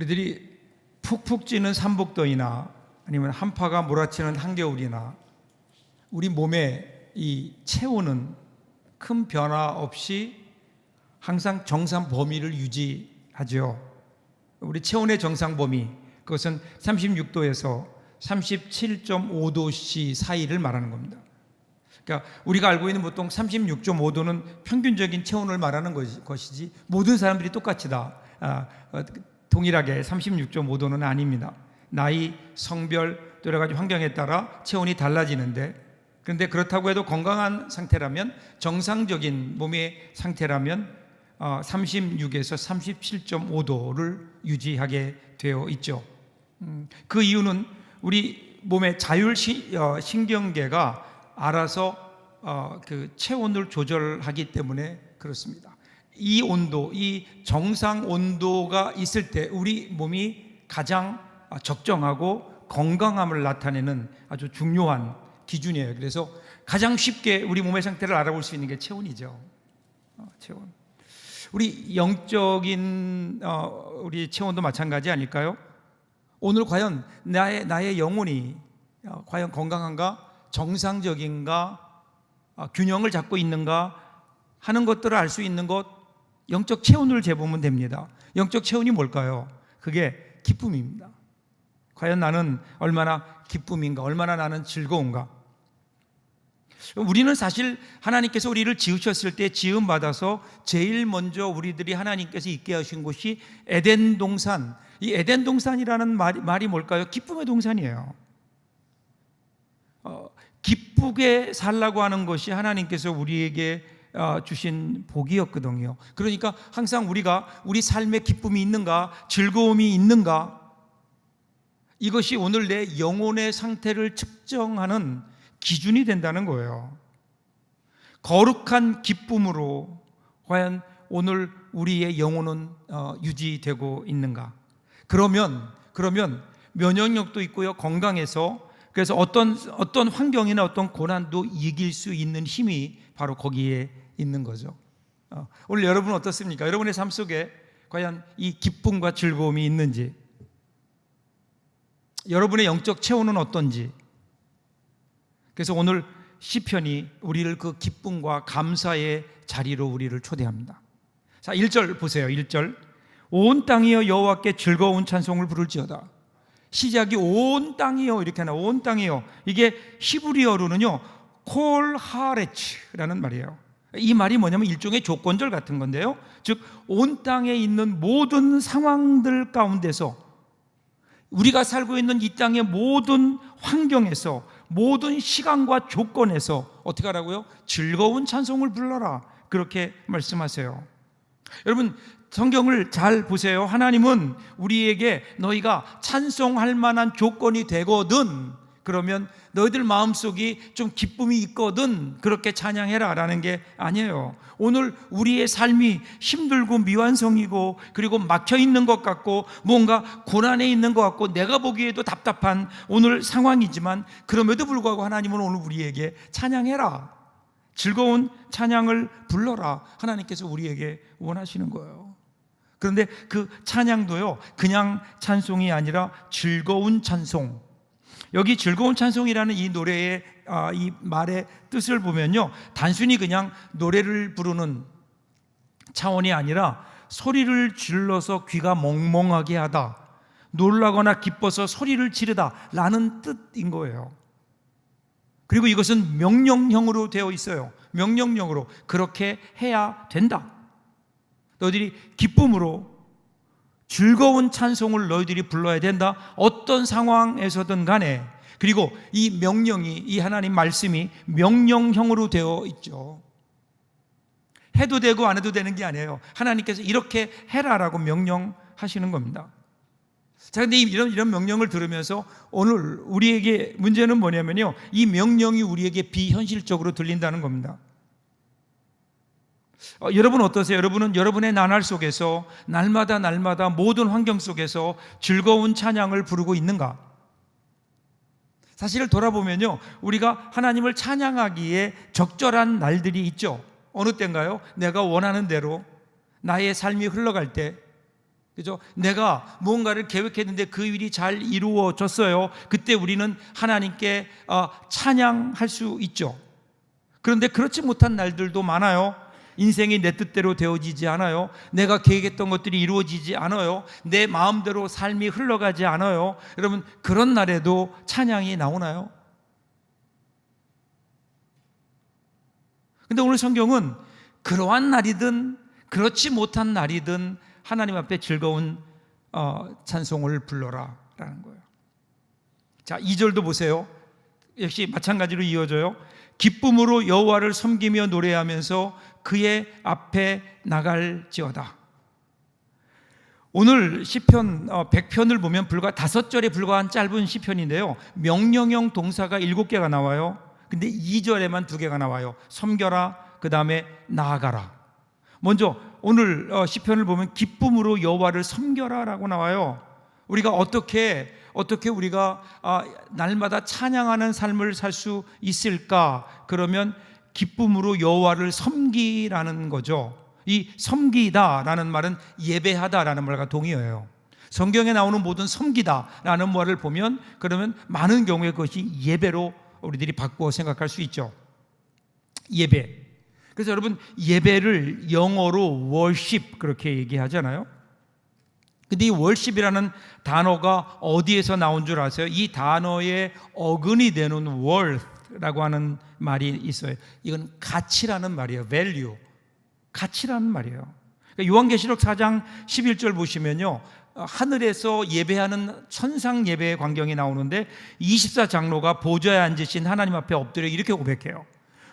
우리들이 푹푹 찌는 삼복더위나 아니면 한파가 몰아치는 한겨울이나 우리 몸의 이 체온은 큰 변화 없이 항상 정상 범위를 유지하죠. 우리 체온의 정상 범위, 그것은 36도에서 37.5도씨 사이를 말하는 겁니다. 그러니까 우리가 알고 있는 보통 36.5도는 평균적인 체온을 말하는 것이지 모든 사람들이 똑같이 다 동일하게 36.5도는 아닙니다. 나이, 성별, 또 여러 가지 환경에 따라 체온이 달라지는데, 그런데 그렇다고 해도 건강한 상태라면, 정상적인 몸의 상태라면 36에서 37.5도를 유지하게 되어 있죠. 그 이유는 우리 몸의 자율신경계가 알아서 그 체온을 조절하기 때문에 그렇습니다. 이 온도, 이 정상 온도가 있을 때 우리 몸이 가장 적정하고 건강함을 나타내는 아주 중요한 기준이에요. 그래서 가장 쉽게 우리 몸의 상태를 알아볼 수 있는 게 체온이죠. 체온. 우리 영적인 우리 체온도 마찬가지 아닐까요? 오늘 과연 나의 영혼이 과연 건강한가, 정상적인가, 균형을 잡고 있는가 하는 것들을 알 수 있는 것, 영적 체온을 재보면 됩니다. 영적 체온이 뭘까요? 그게 기쁨입니다. 과연 나는 얼마나 기쁨인가, 얼마나 나는 즐거운가. 우리는 사실 하나님께서 우리를 지으셨을 때 지음받아서 제일 먼저 우리들이 하나님께서 있게 하신 곳이 에덴 동산. 이 에덴 동산이라는 말이 뭘까요? 기쁨의 동산이에요. 기쁘게 살라고 하는 것이 하나님께서 우리에게 주신 복이었거든요. 그러니까 항상 우리 삶에 기쁨이 있는가, 즐거움이 있는가, 이것이 오늘 내 영혼의 상태를 측정하는 기준이 된다는 거예요. 거룩한 기쁨으로 과연 오늘 우리의 영혼은 유지되고 있는가? 그러면 면역력도 있고요, 건강해서, 그래서 어떤 환경이나 어떤 고난도 이길 수 있는 힘이 바로 거기에 있는 거죠. 오늘 여러분 어떻습니까? 여러분의 삶 속에 과연 이 기쁨과 즐거움이 있는지, 여러분의 영적 체온은 어떤지. 그래서 오늘 시편이 우리를 그 기쁨과 감사의 자리로 우리를 초대합니다. 자, 1절 보세요. 1절. 온 땅이여 여호와께 즐거운 찬송을 부를지어다. 시작이 온 땅이여 이렇게 하나. 온 땅이여. 이게 히브리어로는요 콜 하레츠라는 말이에요. 이 말이 뭐냐면 일종의 조건절 같은 건데요, 즉 온 땅에 있는 모든 상황들 가운데서, 우리가 살고 있는 이 땅의 모든 환경에서, 모든 시간과 조건에서 어떻게 하라고요? 즐거운 찬송을 불러라, 그렇게 말씀하세요. 여러분 성경을 잘 보세요. 하나님은 우리에게 너희가 찬송할 만한 조건이 되거든, 그러면 너희들 마음속이 좀 기쁨이 있거든 그렇게 찬양해라 라는 게 아니에요. 오늘 우리의 삶이 힘들고 미완성이고 그리고 막혀있는 것 같고 뭔가 고난에 있는 것 같고 내가 보기에도 답답한 오늘 상황이지만, 그럼에도 불구하고 하나님은 오늘 우리에게 찬양해라, 즐거운 찬양을 불러라, 하나님께서 우리에게 원하시는 거예요. 그런데 그 찬양도요 그냥 찬송이 아니라 즐거운 찬송. 여기 즐거운 찬송이라는 이 노래의 이 말의 뜻을 보면요, 단순히 그냥 노래를 부르는 차원이 아니라 소리를 질러서 귀가 멍멍하게 하다, 놀라거나 기뻐서 소리를 지르다 라는 뜻인 거예요. 그리고 이것은 명령형으로 되어 있어요. 명령형으로 그렇게 해야 된다. 너희들이 기쁨으로 즐거운 찬송을 너희들이 불러야 된다, 어떤 상황에서든 간에. 그리고 이 명령이, 이 하나님 말씀이 명령형으로 되어 있죠. 해도 되고 안 해도 되는 게 아니에요. 하나님께서 이렇게 해라라고 명령하시는 겁니다. 자, 근데 이런 명령을 들으면서 오늘 우리에게 문제는 뭐냐면요, 이 명령이 우리에게 비현실적으로 들린다는 겁니다. 여러분 어떠세요? 여러분은 여러분의 나날 속에서 날마다 모든 환경 속에서 즐거운 찬양을 부르고 있는가? 사실 돌아보면요, 우리가 하나님을 찬양하기에 적절한 날들이 있죠. 어느 때인가요? 내가 원하는 대로 나의 삶이 흘러갈 때, 그죠? 내가 무언가를 계획했는데 그 일이 잘 이루어졌어요. 그때 우리는 하나님께 찬양할 수 있죠. 그런데 그렇지 못한 날들도 많아요. 인생이 내 뜻대로 되어지지 않아요. 내가 계획했던 것들이 이루어지지 않아요. 내 마음대로 삶이 흘러가지 않아요. 여러분, 그런 날에도 찬양이 나오나요? 근데 오늘 성경은 그러한 날이든 그렇지 못한 날이든 하나님 앞에 즐거운 찬송을 불러라 라는 거예요. 자, 2절도 보세요. 역시 마찬가지로 이어져요. 기쁨으로 여호와를 섬기며 노래하면서 그의 앞에 나갈지어다. 오늘 시편 100편을 보면 불과 5절에 불과한 짧은 시편인데요, 명령형 동사가 7개가 나와요. 근데 2절에만 2개가 나와요. 섬겨라, 그 다음에 나아가라. 먼저 오늘 시편을 보면 기쁨으로 여호와를 섬겨라 라고 나와요. 우리가 어떻게 우리가 날마다 찬양하는 삶을 살 수 있을까? 그러면 기쁨으로 여호와를 섬기라는 거죠. 이 섬기다라는 말은 예배하다라는 말과 동의어요. 성경에 나오는 모든 섬기다라는 말을 보면 그러면 많은 경우에 그것이 예배로 우리들이 바꾸어 생각할 수 있죠. 예배. 그래서 여러분, 예배를 영어로 worship 그렇게 얘기하잖아요. 근데 이 worship이라는 단어가 어디에서 나온 줄 아세요? 이 단어의 어근이 되는 worth라고 하는 말이 있어요. 이건 가치라는 말이에요. value. 가치라는 말이에요. 그러니까 요한계시록 4장 11절 보시면요, 하늘에서 예배하는 천상 예배의 광경이 나오는데 24장로가 보좌에 앉으신 하나님 앞에 엎드려 이렇게 고백해요.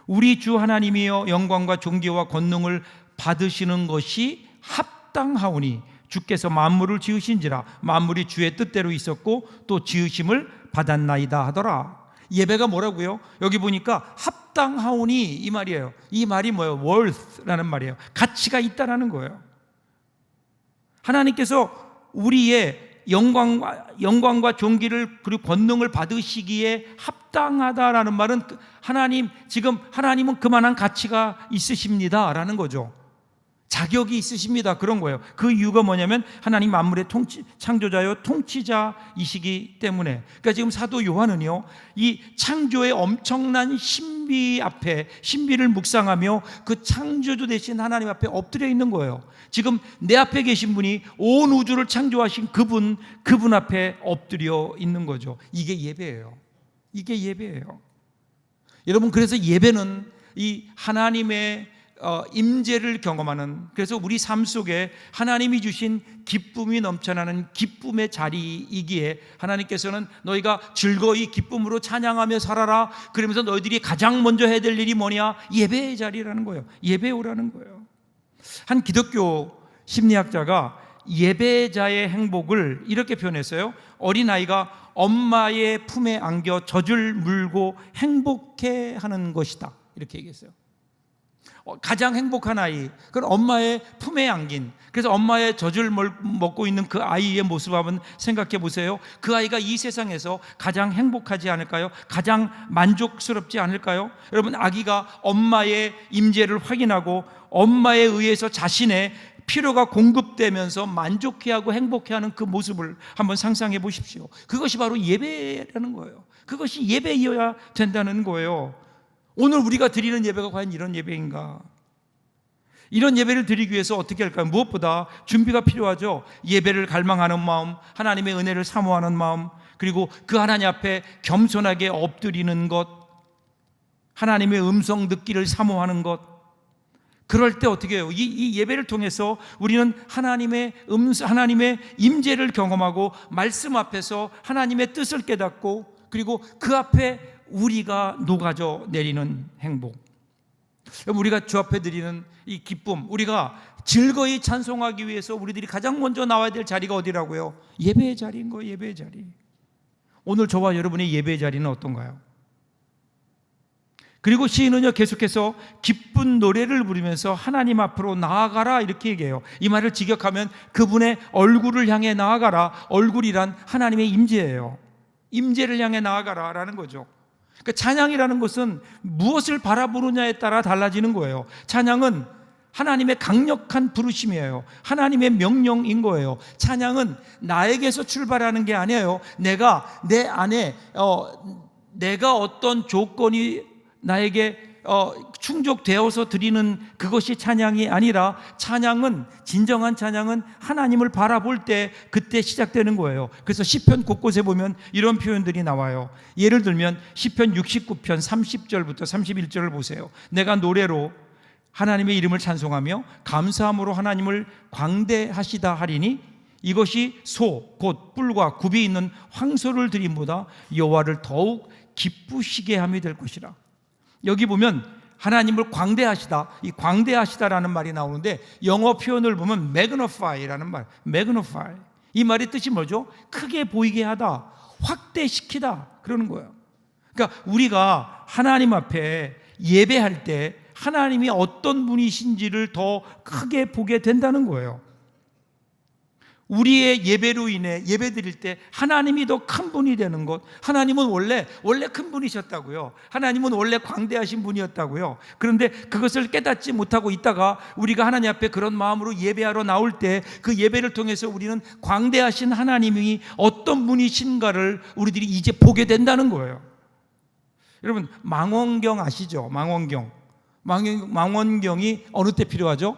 우리 주 하나님이여, 영광과 존귀와 권능을 받으시는 것이 합당하오니 주께서 만물을 지으신지라 만물이 주의 뜻대로 있었고 또 지으심을 받았나이다 하더라. 예배가 뭐라고요? 여기 보니까 합당하오니 이 말이에요. 이 말이 뭐예요? worth라는 말이에요. 가치가 있다라는 거예요. 하나님께서 우리의 영광과 존귀를 그리고 권능을 받으시기에 합당하다라는 말은 하나님은 그만한 가치가 있으십니다라는 거죠. 자격이 있으십니다. 그런 거예요. 그 이유가 뭐냐면 하나님 만물의 창조자요 통치자이시기 때문에. 그러니까 지금 사도 요한은요, 이 창조의 엄청난 신비를 묵상하며 그 창조주 되신 하나님 앞에 엎드려 있는 거예요. 지금 내 앞에 계신 분이 온 우주를 창조하신 그분 앞에 엎드려 있는 거죠. 이게 예배예요. 이게 예배예요. 여러분, 그래서 예배는 이 하나님의 임재를 경험하는, 그래서 우리 삶 속에 하나님이 주신 기쁨이 넘쳐나는 기쁨의 자리이기에 하나님께서는 너희가 즐거이 기쁨으로 찬양하며 살아라, 그러면서 너희들이 가장 먼저 해야 될 일이 뭐냐? 예배의 자리라는 거예요. 예배에 오라는 거예요. 한 기독교 심리학자가 예배자의 행복을 이렇게 표현했어요. 어린아이가 엄마의 품에 안겨 젖을 물고 행복해하는 것이다, 이렇게 얘기했어요. 가장 행복한 아이, 그건 엄마의 품에 안긴, 그래서 엄마의 젖을 먹고 있는 그 아이의 모습 한번 생각해 보세요. 그 아이가 이 세상에서 가장 행복하지 않을까요? 가장 만족스럽지 않을까요? 여러분, 아기가 엄마의 임재를 확인하고 엄마에 의해서 자신의 필요가 공급되면서 만족해하고 행복해하는 그 모습을 한번 상상해 보십시오. 그것이 바로 예배라는 거예요. 그것이 예배이어야 된다는 거예요. 오늘 우리가 드리는 예배가 과연 이런 예배인가? 이런 예배를 드리기 위해서 어떻게 할까요? 무엇보다 준비가 필요하죠. 예배를 갈망하는 마음, 하나님의 은혜를 사모하는 마음, 그리고 그 하나님 앞에 겸손하게 엎드리는 것, 하나님의 음성 듣기를 사모하는 것. 그럴 때 어떻게 해요? 이 예배를 통해서 우리는 하나님의 임재를 경험하고 말씀 앞에서 하나님의 뜻을 깨닫고, 그리고 그 앞에 우리가 녹아져 내리는 행복. 우리가 주 앞에 드리는 이 기쁨, 우리가 즐거이 찬송하기 위해서 우리들이 가장 먼저 나와야 될 자리가 어디라고요? 예배의 자리인 거예요. 예배의 자리. 오늘 저와 여러분의 예배의 자리는 어떤가요? 그리고 시인은요, 계속해서 기쁜 노래를 부르면서 하나님 앞으로 나아가라 이렇게 얘기해요. 이 말을 직역하면 그분의 얼굴을 향해 나아가라. 얼굴이란 하나님의 임재예요. 임재를 향해 나아가라라는 거죠. 그러니까 찬양이라는 것은 무엇을 바라보느냐에 따라 달라지는 거예요. 찬양은 하나님의 강력한 부르심이에요. 하나님의 명령인 거예요. 찬양은 나에게서 출발하는 게 아니에요. 내가 내 안에 내가 어떤 조건이 나에게 충족되어서 드리는 그것이 찬양이 아니라, 찬양은, 진정한 찬양은 하나님을 바라볼 때 그때 시작되는 거예요. 그래서 시편 곳곳에 보면 이런 표현들이 나와요. 예를 들면 시편 69편 30절부터 31절을 보세요. 내가 노래로 하나님의 이름을 찬송하며 감사함으로 하나님을 광대하시다 하리니 이것이 소 곧 뿔과 굽이 있는 황소를 드림보다 여호와를 더욱 기쁘시게 함이 될 것이라. 여기 보면 하나님을 광대하시다, 이 광대하시다라는 말이 나오는데 영어 표현을 보면 magnify라는 말, magnify, 이 말의 뜻이 뭐죠? 크게 보이게 하다, 확대시키다, 그러는 거예요. 그러니까 우리가 하나님 앞에 예배할 때 하나님이 어떤 분이신지를 더 크게 보게 된다는 거예요. 우리의 예배로 인해 예배 드릴 때 하나님이 더 큰 분이 되는 것, 하나님은 원래 큰 분이셨다고요. 하나님은 원래 광대하신 분이었다고요. 그런데 그것을 깨닫지 못하고 있다가 우리가 하나님 앞에 그런 마음으로 예배하러 나올 때 그 예배를 통해서 우리는 광대하신 하나님이 어떤 분이신가를 우리들이 이제 보게 된다는 거예요. 여러분, 망원경 아시죠? 망원경이 어느 때 필요하죠?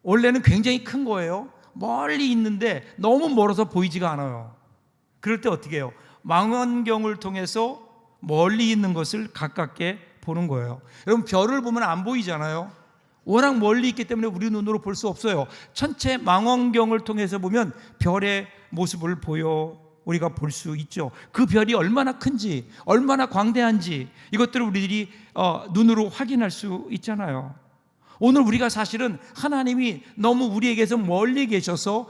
원래는 굉장히 큰 거예요. 멀리 있는데 너무 멀어서 보이지가 않아요. 그럴 때 어떻게 해요? 망원경을 통해서 멀리 있는 것을 가깝게 보는 거예요. 여러분, 별을 보면 안 보이잖아요. 워낙 멀리 있기 때문에 우리 눈으로 볼 수 없어요. 천체 망원경을 통해서 보면 별의 모습을 우리가 볼 수 있죠. 그 별이 얼마나 큰지, 얼마나 광대한지 이것들을 우리들이 눈으로 확인할 수 있잖아요. 오늘 우리가 사실은 하나님이 너무 우리에게서 멀리 계셔서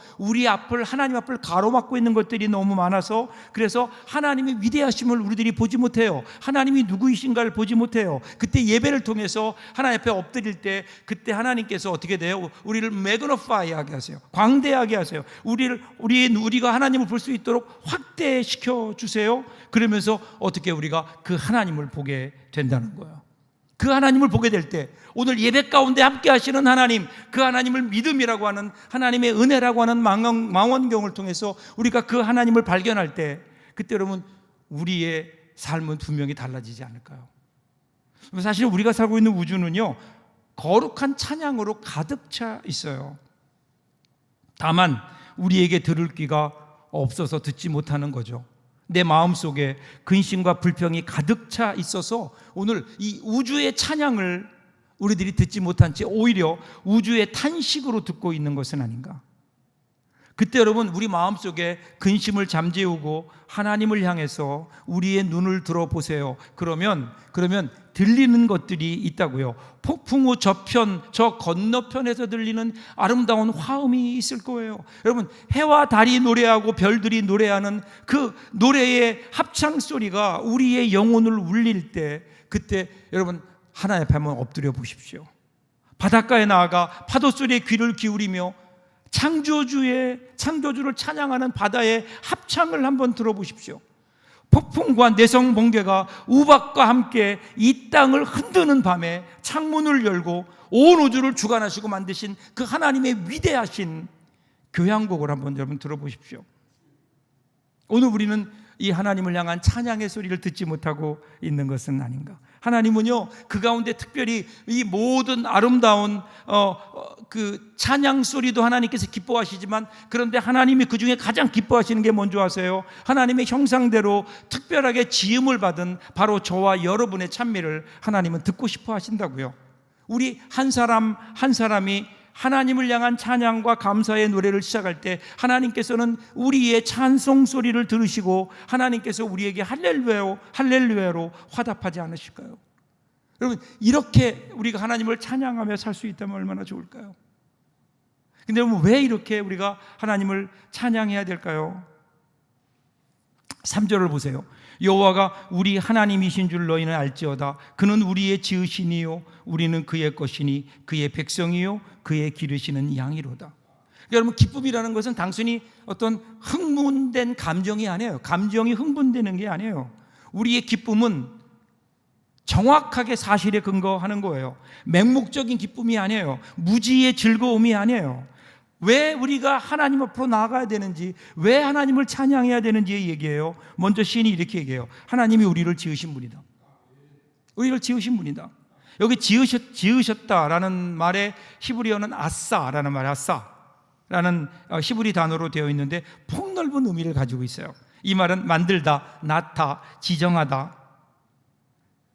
하나님 앞을 가로막고 있는 것들이 너무 많아서, 그래서 하나님의 위대하심을 우리들이 보지 못해요. 하나님이 누구이신가를 보지 못해요. 그때 예배를 통해서 하나님 앞에 엎드릴 때 그때 하나님께서 어떻게 돼요? 우리를 매그너파이하게 하세요. 광대하게 하세요. 우리가 하나님을 볼 수 있도록 확대시켜 주세요. 그러면서 어떻게 우리가 그 하나님을 보게 된다는 거예요. 그 하나님을 보게 될 때, 오늘 예배 가운데 함께 하시는 하나님, 그 하나님을 믿음이라고 하는, 하나님의 은혜라고 하는 망원경을 통해서 우리가 그 하나님을 발견할 때, 그때 여러분 우리의 삶은 분명히 달라지지 않을까요? 사실 우리가 살고 있는 우주는요, 거룩한 찬양으로 가득 차 있어요. 다만 우리에게 들을 귀가 없어서 듣지 못하는 거죠. 내 마음속에 근심과 불평이 가득 차 있어서 오늘 이 우주의 찬양을 우리들이 듣지 못한 채 오히려 우주의 탄식으로 듣고 있는 것은 아닌가. 그때 여러분, 우리 마음속에 근심을 잠재우고 하나님을 향해서 우리의 눈을 들어보세요. 그러면 들리는 것들이 있다고요. 폭풍 후 저 건너편에서 들리는 아름다운 화음이 있을 거예요. 여러분, 해와 달이 노래하고 별들이 노래하는 그 노래의 합창 소리가 우리의 영혼을 울릴 때, 그때 여러분 하나님 앞에 한번 엎드려 보십시오. 바닷가에 나아가 파도 소리에 귀를 기울이며 창조주를 찬양하는 바다의 합창을 한번 들어보십시오. 폭풍과 내성 번개가 우박과 함께 이 땅을 흔드는 밤에 창문을 열고 온 우주를 주관하시고 만드신 그 하나님의 위대하신 교향곡을 한번 여러분 들어보십시오. 오늘 우리는 이 하나님을 향한 찬양의 소리를 듣지 못하고 있는 것은 아닌가. 하나님은요, 그 가운데 특별히 이 모든 아름다운 그 찬양 소리도 하나님께서 기뻐하시지만, 그런데 하나님이 그 중에 가장 기뻐하시는 게 뭔지 아세요? 하나님의 형상대로 특별하게 지음을 받은 바로 저와 여러분의 찬미를 하나님은 듣고 싶어 하신다고요. 우리 한 사람 한 사람이 하나님을 향한 찬양과 감사의 노래를 시작할 때 하나님께서는 우리의 찬송 소리를 들으시고 하나님께서 우리에게 할렐루야로 화답하지 않으실까요? 여러분, 이렇게 우리가 하나님을 찬양하며 살 수 있다면 얼마나 좋을까요? 근데 여러분, 왜 이렇게 우리가 하나님을 찬양해야 될까요? 3절을 보세요. 여호와가 우리 하나님이신 줄 너희는 알지어다. 그는 우리의 지으시니요 우리는 그의 것이니 그의 백성이요 그의 기르시는 양이로다. 그러니까 여러분, 기쁨이라는 것은 단순히 어떤 흥분된 감정이 아니에요. 감정이 흥분되는 게 아니에요. 우리의 기쁨은 정확하게 사실에 근거하는 거예요. 맹목적인 기쁨이 아니에요. 무지의 즐거움이 아니에요. 왜 우리가 하나님 앞으로 나아가야 되는지, 왜 하나님을 찬양해야 되는지 얘기해요. 먼저 시인이 이렇게 얘기해요. 하나님이 우리를 지으신 분이다. 우리를 지으신 분이다. 여기 지으셨다라는 말에 히브리어는 아싸라는 말, 아싸라는 히브리 단어로 되어 있는데 폭넓은 의미를 가지고 있어요. 이 말은 만들다, 낳다, 지정하다.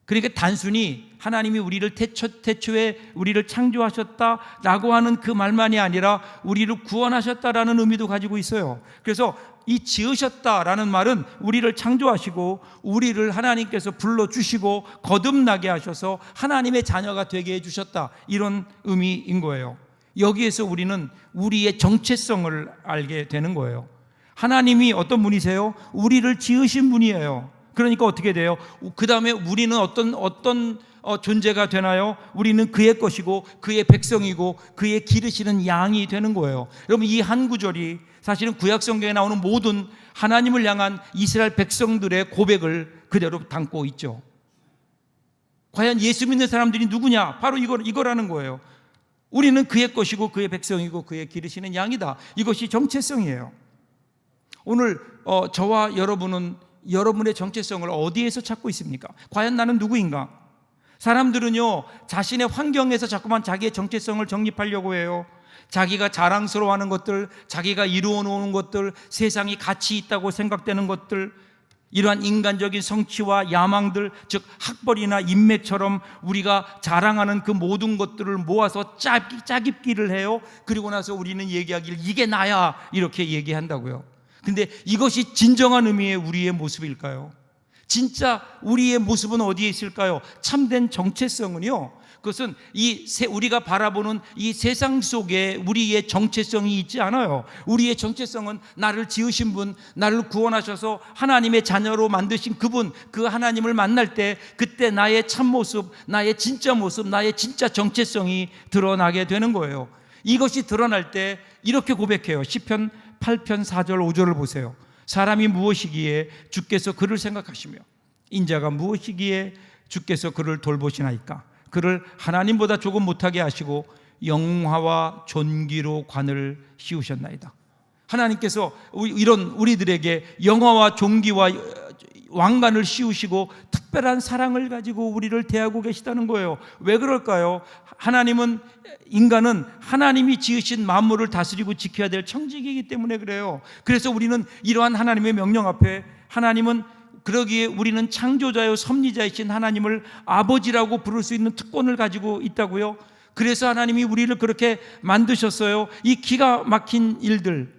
그러니까 단순히 하나님이 우리를 태초에 우리를 창조하셨다라고 하는 그 말만이 아니라 우리를 구원하셨다라는 의미도 가지고 있어요. 그래서 이 지으셨다라는 말은 우리를 창조하시고 우리를 하나님께서 불러주시고 거듭나게 하셔서 하나님의 자녀가 되게 해주셨다, 이런 의미인 거예요. 여기에서 우리는 우리의 정체성을 알게 되는 거예요. 하나님이 어떤 분이세요? 우리를 지으신 분이에요. 그러니까 어떻게 돼요? 그 다음에 우리는 어떤 존재가 되나요? 우리는 그의 것이고 그의 백성이고 그의 기르시는 양이 되는 거예요. 여러분, 이 한 구절이 사실은 구약 성경에 나오는 모든 하나님을 향한 이스라엘 백성들의 고백을 그대로 담고 있죠. 과연 예수 믿는 사람들이 누구냐? 바로 이거라는 거예요. 우리는 그의 것이고 그의 백성이고 그의 기르시는 양이다. 이것이 정체성이에요. 오늘 저와 여러분은 여러분의 정체성을 어디에서 찾고 있습니까? 과연 나는 누구인가? 사람들은요, 자신의 환경에서 자꾸만 자기의 정체성을 정립하려고 해요. 자기가 자랑스러워하는 것들, 자기가 이루어 놓은 것들, 세상이 가치 있다고 생각되는 것들, 이러한 인간적인 성취와 야망들, 즉 학벌이나 인맥처럼 우리가 자랑하는 그 모든 것들을 모아서 짜깁기를 해요. 그리고 나서 우리는 얘기하기를 이게 나야, 이렇게 얘기한다고요. 근데 이것이 진정한 의미의 우리의 모습일까요? 진짜 우리의 모습은 어디에 있을까요? 참된 정체성은요, 그것은 우리가 바라보는 이 세상 속에 우리의 정체성이 있지 않아요. 우리의 정체성은 나를 지으신 분, 나를 구원하셔서 하나님의 자녀로 만드신 그분, 그 하나님을 만날 때 그때 나의 참모습, 나의 진짜 모습, 나의 진짜 정체성이 드러나게 되는 거예요. 이것이 드러날 때 이렇게 고백해요. 시편 8편 4절 5절을 보세요. 사람이 무엇이기에 주께서 그를 생각하시며 인자가 무엇이기에 주께서 그를 돌보시나이까. 그를 하나님보다 조금 못하게 하시고 영화와 존귀로 관을 씌우셨나이다. 하나님께서 이런 우리들에게 영화와 존귀와 왕관을 씌우시고 특별한 사랑을 가지고 우리를 대하고 계시다는 거예요. 왜 그럴까요? 인간은 하나님이 지으신 만물을 다스리고 지켜야 될 청지기이기 때문에 그래요. 그래서 우리는 이러한 하나님의 명령 앞에, 하나님은 그러기에 우리는 창조자요 섭리자이신 하나님을 아버지라고 부를 수 있는 특권을 가지고 있다고요. 그래서 하나님이 우리를 그렇게 만드셨어요. 이 기가 막힌 일들,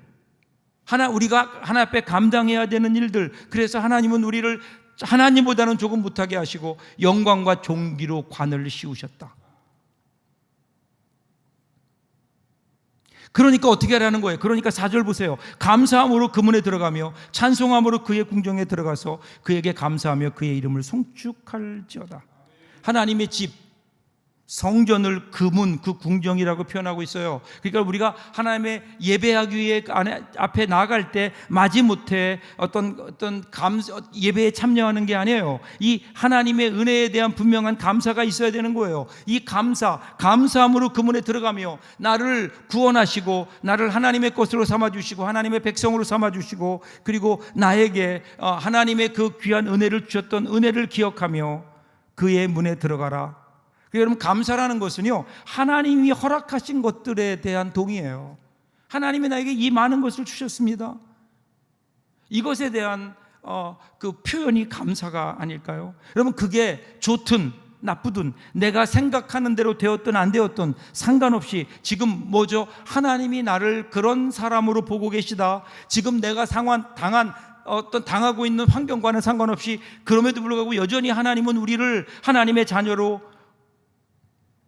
우리가 하나님 앞에 감당해야 되는 일들, 그래서 하나님은 우리를 하나님보다는 조금 못하게 하시고 영광과 존귀로 관을 씌우셨다. 그러니까 어떻게 하라는 거예요? 그러니까 4절 보세요. 감사함으로 그 문에 들어가며 찬송함으로 그의 궁정에 들어가서 그에게 감사하며 그의 이름을 송축할지어다. 하나님의 집, 성전을 그 문, 그 궁정이라고 표현하고 있어요. 그러니까 우리가 하나님의 예배하기 위해 앞에 나아갈 때 마지못해 어떤 예배에 참여하는 게 아니에요. 이 하나님의 은혜에 대한 분명한 감사가 있어야 되는 거예요. 이 감사함으로 그 문에 들어가며 나를 구원하시고 나를 하나님의 것으로 삼아주시고 하나님의 백성으로 삼아주시고 그리고 나에게 하나님의 그 귀한 은혜를 주셨던 은혜를 기억하며 그의 문에 들어가라. 여러분, 감사라는 것은요, 하나님이 허락하신 것들에 대한 동의예요. 하나님이 나에게 이 많은 것을 주셨습니다. 이것에 대한 그 표현이 감사가 아닐까요? 여러분, 그게 좋든 나쁘든 내가 생각하는 대로 되었든 안 되었든 상관없이 지금 하나님이 나를 그런 사람으로 보고 계시다. 지금 내가 당하고 있는 환경과는 상관없이 그럼에도 불구하고 여전히 하나님은 우리를 하나님의 자녀로,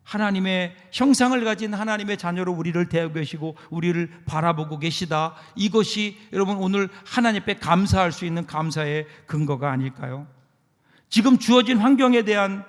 하나님의 형상을 가진 하나님의 자녀로 우리를 대하고 계시고 우리를 바라보고 계시다. 이것이 여러분 오늘 하나님 앞에 감사할 수 있는 감사의 근거가 아닐까요? 지금 주어진 환경에 대한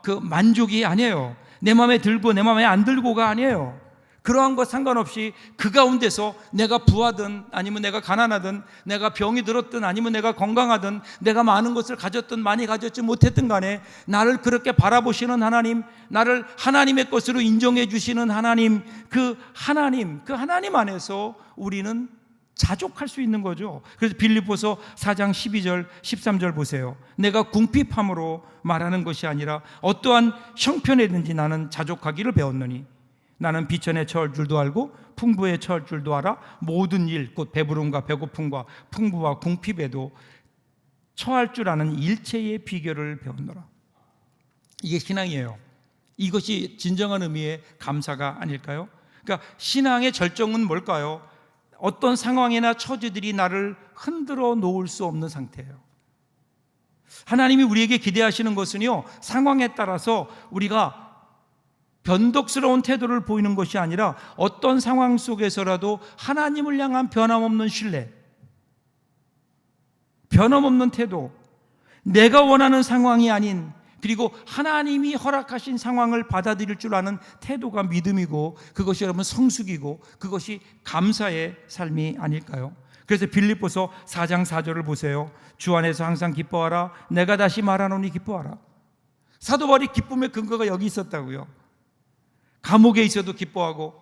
그 만족이 아니에요. 내 마음에 들고 내 마음에 안 들고가 아니에요. 그러한 것 상관없이 그 가운데서 내가 부하든 아니면 내가 가난하든 내가 병이 들었든 아니면 내가 건강하든 내가 많은 것을 가졌든 많이 가졌지 못했든 간에 나를 그렇게 바라보시는 하나님, 나를 하나님의 것으로 인정해 주시는 하나님, 그 하나님 안에서 우리는 자족할 수 있는 거죠. 그래서 빌립보서 4장 12절 13절 보세요. 내가 궁핍함으로 말하는 것이 아니라 어떠한 형편에든지 나는 자족하기를 배웠느니 나는 비천에 처할 줄도 알고 풍부에 처할 줄도 알아 모든 일 곧 배부름과 배고픔과 풍부와 궁핍에도 처할 줄 아는 일체의 비결을 배웠노라. 이게 신앙이에요. 이것이 진정한 의미의 감사가 아닐까요? 그러니까 신앙의 절정은 뭘까요? 어떤 상황이나 처지들이 나를 흔들어 놓을 수 없는 상태예요. 하나님이 우리에게 기대하시는 것은요, 상황에 따라서 우리가 변덕스러운 태도를 보이는 것이 아니라 어떤 상황 속에서라도 하나님을 향한 변함없는 신뢰, 변함없는 태도, 내가 원하는 상황이 아닌, 그리고 하나님이 허락하신 상황을 받아들일 줄 아는 태도가 믿음이고, 그것이 여러분 성숙이고, 그것이 감사의 삶이 아닐까요? 그래서 빌립보서 4장 4절을 보세요. 주 안에서 항상 기뻐하라. 내가 다시 말하노니 기뻐하라. 사도 바울이 기쁨의 근거가 여기 있었다고요. 감옥에 있어도 기뻐하고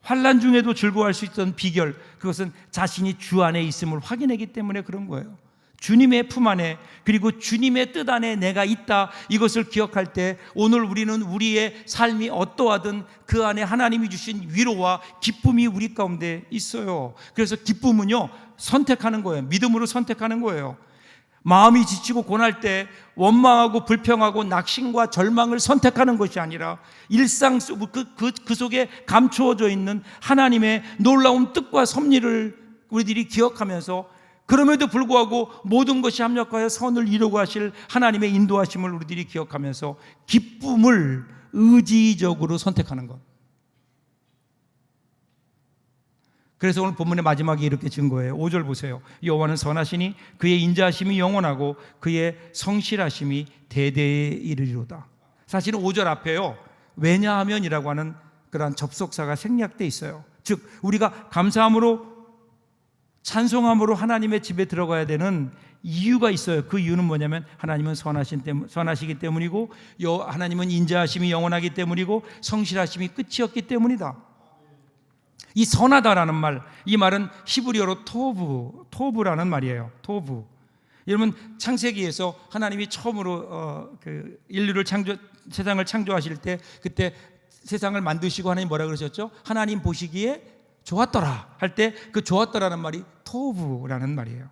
환난 중에도 즐거워할 수 있던 비결, 그것은 자신이 주 안에 있음을 확인했기 때문에 그런 거예요. 주님의 품 안에, 그리고 주님의 뜻 안에 내가 있다, 이것을 기억할 때 오늘 우리는 우리의 삶이 어떠하든 그 안에 하나님이 주신 위로와 기쁨이 우리 가운데 있어요. 그래서 기쁨은요, 선택하는 거예요. 믿음으로 선택하는 거예요. 마음이 지치고 고날 때 원망하고 불평하고 낙심과 절망을 선택하는 것이 아니라 일상 속 그 속에 감추어져 있는 하나님의 놀라운 뜻과 섭리를 우리들이 기억하면서, 그럼에도 불구하고 모든 것이 합력하여 선을 이루고 하실 하나님의 인도하심을 우리들이 기억하면서 기쁨을 의지적으로 선택하는 것. 그래서 오늘 본문의 마지막에 이렇게 증거해요. 5절 보세요. 여호와는 선하시니 그의 인자하심이 영원하고 그의 성실하심이 대대에 이르리로다. 사실은 5절 앞에요, 왜냐하면이라고 하는 그러한 접속사가 생략되어 있어요. 즉 우리가 감사함으로 찬송함으로 하나님의 집에 들어가야 되는 이유가 있어요. 그 이유는 뭐냐면 하나님은 선하시기 때문이고, 하나님은 인자하심이 영원하기 때문이고, 성실하심이 끝이 없기 때문이다. 이 선하다라는 말, 이 말은 히브리어로 토브라는 말이에요. 토브. 여러분, 창세기에서 하나님이 처음으로 인류를 세상을 창조하실 때, 그때 세상을 만드시고 하나님 뭐라 그러셨죠? 하나님 보시기에 좋았더라 할 때 그 좋았더라는 말이 토브라는 말이에요.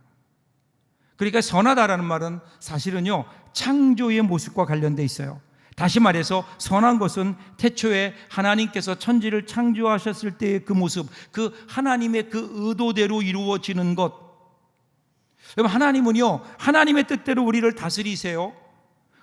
그러니까 선하다라는 말은 사실은요, 창조의 모습과 관련돼 있어요. 다시 말해서 선한 것은 태초에 하나님께서 천지를 창조하셨을 때의 그 모습, 그 하나님의 그 의도대로 이루어지는 것. 여러분, 하나님은요, 하나님의 뜻대로 우리를 다스리세요.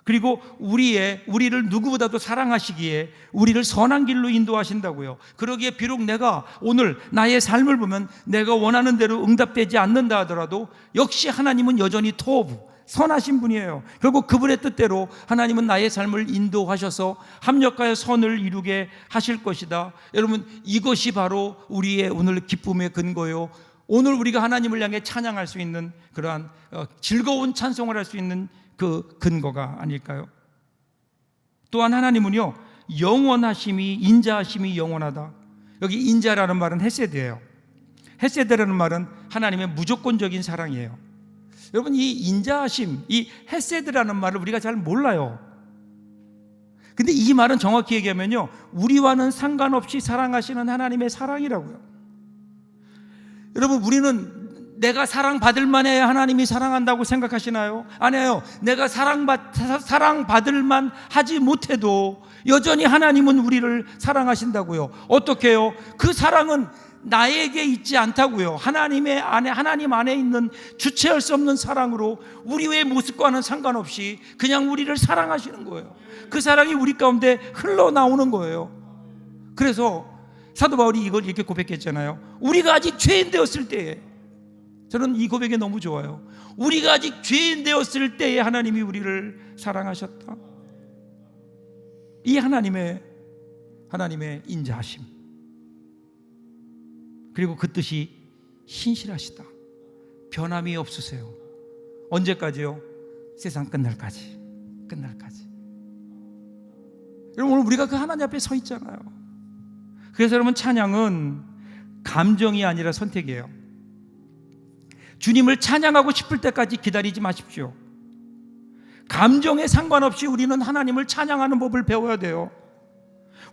그리고 우리를 누구보다도 사랑하시기에 우리를 선한 길로 인도하신다고요. 그러기에 비록 내가 오늘 나의 삶을 보면 내가 원하는 대로 응답되지 않는다 하더라도 역시 하나님은 여전히 토브, 선하신 분이에요. 결국 그분의 뜻대로 하나님은 나의 삶을 인도하셔서 합력하여 선을 이루게 하실 것이다. 여러분, 이것이 바로 우리의 오늘 기쁨의 근거요, 오늘 우리가 하나님을 향해 찬양할 수 있는 그러한 즐거운 찬송을 할 수 있는 그 근거가 아닐까요? 또한 하나님은요, 영원하심이, 인자하심이 영원하다. 여기 인자라는 말은 헤세드예요. 헤세드라는 말은 하나님의 무조건적인 사랑이에요. 여러분, 이 인자하심, 이 헤세드라는 말을 우리가 잘 몰라요. 근데 이 말은 정확히 얘기하면요, 우리와는 상관없이 사랑하시는 하나님의 사랑이라고요. 여러분, 우리는 내가 사랑받을 만해야 하나님이 사랑한다고 생각하시나요? 아니에요. 내가 사랑받을 만 하지 못해도 여전히 하나님은 우리를 사랑하신다고요. 어떻게 해요? 그 사랑은 나에게 있지 않다고요. 하나님 안에 있는 주체할 수 없는 사랑으로 우리의 모습과는 상관없이 그냥 우리를 사랑하시는 거예요. 그 사랑이 우리 가운데 흘러나오는 거예요. 그래서 사도 바울이 이걸 이렇게 고백했잖아요. 우리가 아직 죄인 되었을 때에, 저는 이 고백이 너무 좋아요. 우리가 아직 죄인 되었을 때에 하나님이 우리를 사랑하셨다. 이 하나님의 인자하심, 그리고 그 뜻이 신실하시다. 변함이 없으세요. 언제까지요? 세상 끝날까지. 여러분, 오늘 우리가 그 하나님 앞에 서 있잖아요. 그래서 여러분, 찬양은 감정이 아니라 선택이에요. 주님을 찬양하고 싶을 때까지 기다리지 마십시오. 감정에 상관없이 우리는 하나님을 찬양하는 법을 배워야 돼요.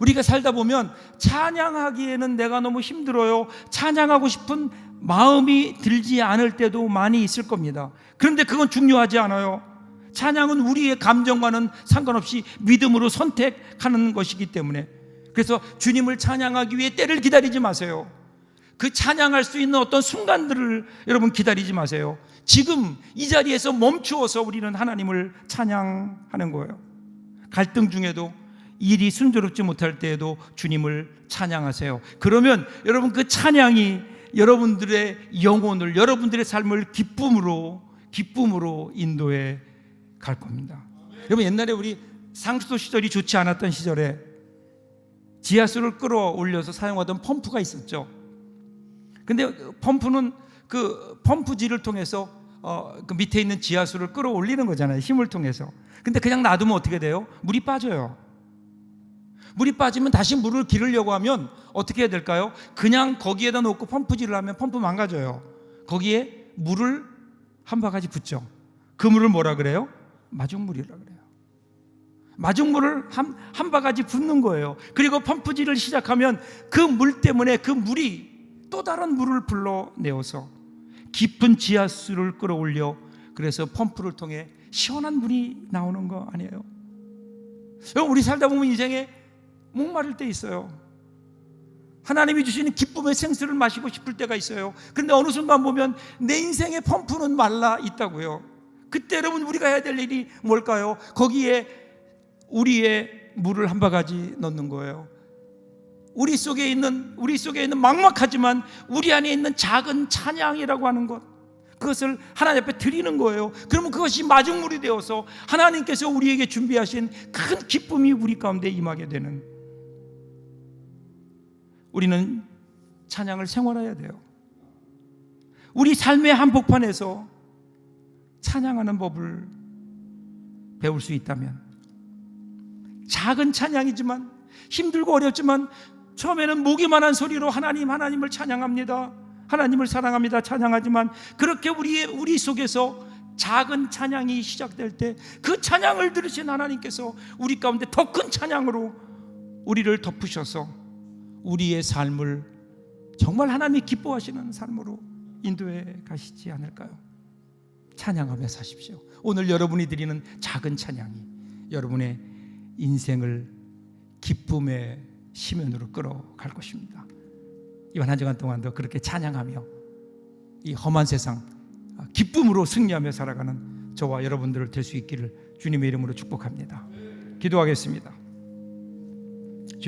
우리가 살다 보면 찬양하기에는 내가 너무 힘들어요, 찬양하고 싶은 마음이 들지 않을 때도 많이 있을 겁니다. 그런데 그건 중요하지 않아요. 찬양은 우리의 감정과는 상관없이 믿음으로 선택하는 것이기 때문에, 그래서 주님을 찬양하기 위해 때를 기다리지 마세요. 그 찬양할 수 있는 어떤 순간들을 여러분 기다리지 마세요. 지금 이 자리에서 멈추어서 우리는 하나님을 찬양하는 거예요. 갈등 중에도, 일이 순조롭지 못할 때에도 주님을 찬양하세요. 그러면 여러분, 그 찬양이 여러분들의 영혼을, 여러분들의 삶을 기쁨으로 인도해 갈 겁니다. 여러분, 옛날에 우리 상수도 시절이 좋지 않았던 시절에 지하수를 끌어올려서 사용하던 펌프가 있었죠. 근데 펌프는 그 펌프질을 통해서 그 밑에 있는 지하수를 끌어올리는 거잖아요, 힘을 통해서. 근데 그냥 놔두면 어떻게 돼요? 물이 빠져요. 물이 빠지면 다시 물을 기르려고 하면 어떻게 해야 될까요? 그냥 거기에다 놓고 펌프질을 하면 펌프 망가져요. 거기에 물을 한 바가지 붓죠. 그 물을 뭐라 그래요? 마중물이라 그래요. 마중물을 한 바가지 붓는 거예요. 그리고 펌프질을 시작하면 그 물 때문에 그 물이 또 다른 물을 불러내어서 깊은 지하수를 끌어올려, 그래서 펌프를 통해 시원한 물이 나오는 거 아니에요? 우리 살다 보면 인생에 목마를 때 있어요. 하나님이 주시는 기쁨의 생수를 마시고 싶을 때가 있어요. 그런데 어느 순간 보면 내 인생의 펌프는 말라 있다고요. 그때 여러분, 우리가 해야 될 일이 뭘까요? 거기에 우리의 물을 한 바가지 넣는 거예요. 우리 속에 있는 막막하지만 우리 안에 있는 작은 찬양이라고 하는 것, 그것을 하나님 앞에 드리는 거예요. 그러면 그것이 마중물이 되어서 하나님께서 우리에게 준비하신 큰 기쁨이 우리 가운데 임하게 되는, 우리는 찬양을 생활해야 돼요. 우리 삶의 한복판에서 찬양하는 법을 배울 수 있다면, 작은 찬양이지만, 힘들고 어렵지만 처음에는 목이만한 소리로 하나님을 찬양합니다, 하나님을 사랑합니다 찬양하지만, 그렇게 우리 속에서 작은 찬양이 시작될 때 그 찬양을 들으신 하나님께서 우리 가운데 더 큰 찬양으로 우리를 덮으셔서 우리의 삶을 정말 하나님이 기뻐하시는 삶으로 인도해 가시지 않을까요? 찬양하며 사십시오. 오늘 여러분이 드리는 작은 찬양이 여러분의 인생을 기쁨의 시면으로 끌어갈 것입니다. 이번 한 주간 동안도 그렇게 찬양하며 이 험한 세상 기쁨으로 승리하며 살아가는 저와 여러분들 될 수 있기를 주님의 이름으로 축복합니다. 기도하겠습니다.